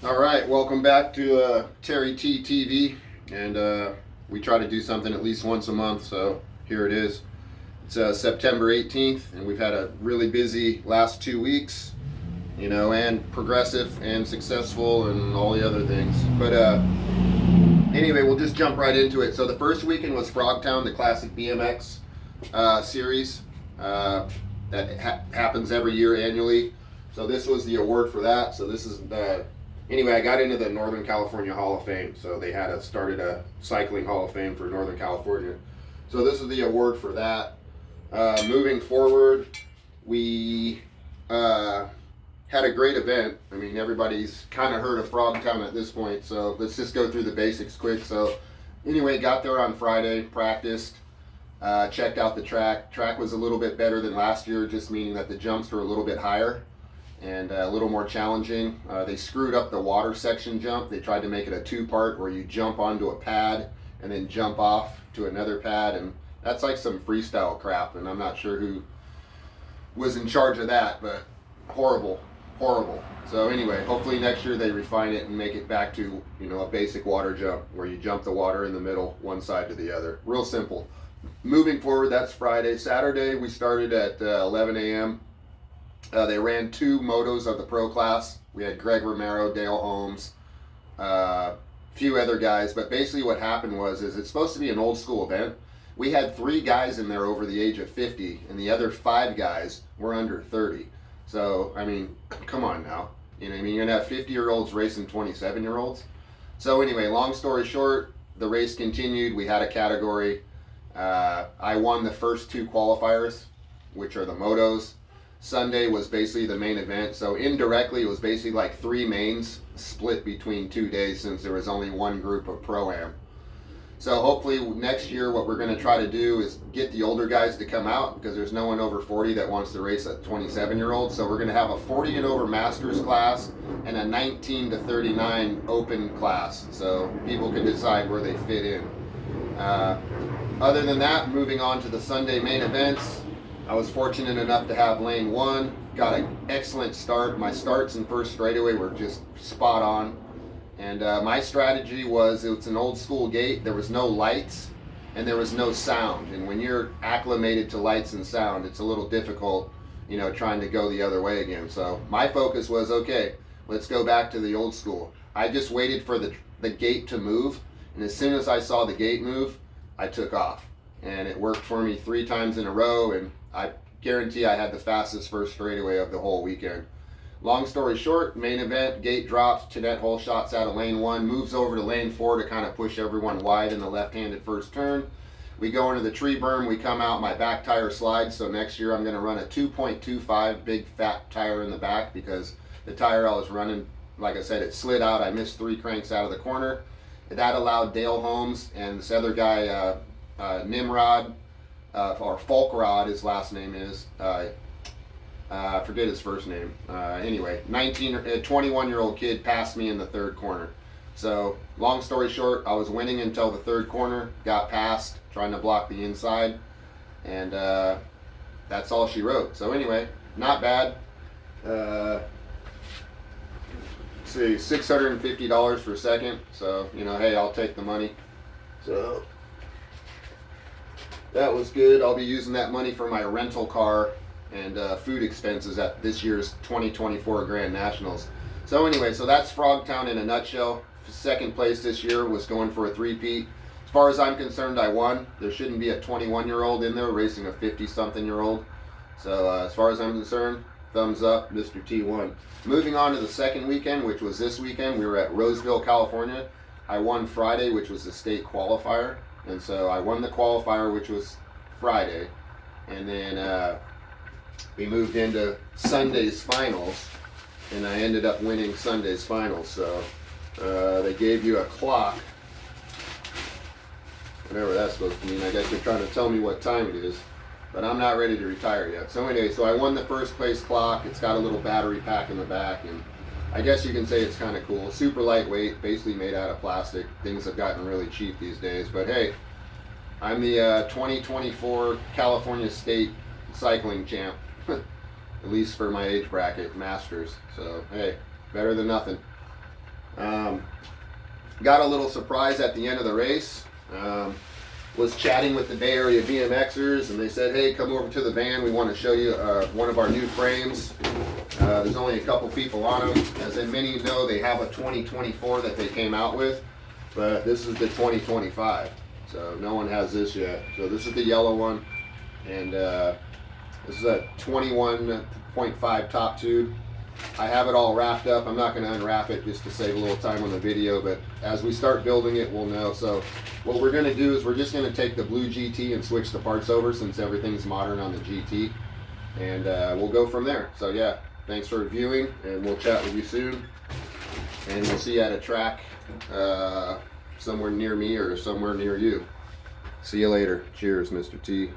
All right, welcome back to Terry T TV, and we try to do something at least once a month. So here it is. It's September 18th, and we've had a really busy last 2 weeks, and progressive and successful and all the other things. But anyway, we'll just jump right into it. So the first weekend was Frogtown, the classic BMX series that happens every year annually. So this was the award for that. So this is anyway, I got into the Northern California Hall of Fame. So they started a cycling Hall of Fame for Northern California. So this is the award for that. Moving forward, we had a great event. I mean, everybody's kind of heard of Frogtown at this point, so let's just go through the basics quick. So anyway, got there on Friday, practiced, checked out the track. Track was a little bit better than last year, just meaning that the jumps were a little bit higher and a little more challenging. They screwed up the water section jump. They tried to make it a two-part where you jump onto a pad and then jump off to another pad, and that's like some freestyle crap, and I'm not sure who was in charge of that, but horrible. So anyway, hopefully next year they refine it and make it back to, a basic water jump where you jump the water in the middle, one side to the other. Real simple. Moving forward, that's Friday. Saturday, we started at 11 a.m. They ran two motos of the pro class. We had Greg Romero, Dale Holmes, few other guys, but basically what happened is it's supposed to be an old school event. We had 3 guys in there over the age of 50, and the other 5 guys were under 30. So, I mean, come on now. You're going to have 50-year-olds racing 27-year-olds. So anyway, long story short, the race continued. We had a category. I won the first 2 qualifiers, which are the motos. Sunday was basically the main event. So indirectly, it was basically like 3 mains split between 2 days since there was only one group of Pro-Am. So hopefully next year what we're going to try to do is get the older guys to come out, because there's no one over 40 that wants to race a 27-year-old. So we're going to have a 40 and over masters class and a 19 to 39 open class. So people can decide where they fit in. Other than that, moving on to the Sunday main events, I was fortunate enough to have lane 1. Got an excellent start. My starts in first straightaway were just spot on. And my strategy was, it's an old school gate. There was no lights and there was no sound. And when you're acclimated to lights and sound, it's a little difficult, trying to go the other way again. So my focus was, okay, let's go back to the old school. I just waited for the gate to move. And as soon as I saw the gate move, I took off. And it worked for me 3 times in a row. And I guarantee I had the fastest first straightaway of the whole weekend. Long story short, main event, gate drops, Jeanette hole shots out of lane 1, moves over to lane 4 to kind of push everyone wide in the left-handed first turn. We go into the tree berm, we come out, my back tire slides, so next year I'm going to run a 2.25 big fat tire in the back, because the tire I was running, like I said, it slid out. I missed 3 cranks out of the corner. That allowed Dale Holmes and this other guy, Nimrod, or Folkrod, his last name is, I forget his first name. Anyway, 21-year-old kid passed me in the 3rd corner. So, long story short, I was winning until the 3rd corner, got passed, trying to block the inside, and that's all she wrote. So anyway, not bad. Let's see, $650 for second. So, hey, I'll take the money. So, that was good. I'll be using that money for my rental car and food expenses at this year's 2024 Grand Nationals. So anyway, so that's Frogtown in a nutshell. 2nd place this year was going for a 3-peat. As far as I'm concerned, I won. There shouldn't be a 21-year-old in there racing a 50-something-year-old. So as far as I'm concerned, thumbs up, Mr. T won. Moving on to the 2nd weekend, which was this weekend, we were at Roseville, California. I won Friday, which was the state qualifier. And so I won the qualifier, which was Friday. And then we moved into Sunday's finals, and I ended up winning Sunday's finals. So they gave you a clock, whatever that's supposed to mean. I guess they're trying to tell me what time it is, but I'm not ready to retire yet. So anyway, so I won the 1st place clock. It's got a little battery pack in the back, and I guess you can say it's kind of cool. Super lightweight, basically made out of plastic. Things have gotten really cheap these days, but hey, I'm the 2024 California State cycling champ. At least for my age bracket, masters. So hey, better than nothing. Got a little surprise at the end of the race. Was chatting with the Bay Area BMXers, and they said, hey, come over to the van, we want to show you one of our new frames. There's only a couple people on them. As many know, they have a 2024 that they came out with, but this is the 2025, so no one has this yet. So this is the yellow one, and this is a 21.5 top tube. I have it all wrapped up. I'm not going to unwrap it just to save a little time on the video, but as we start building it, we'll know. So what we're going to do is we're just going to take the blue GT and switch the parts over, since everything's modern on the GT, and we'll go from there. So yeah, thanks for viewing, and we'll chat with you soon, and we'll see you at a track somewhere near me or somewhere near you. See you later. Cheers, Mr. T.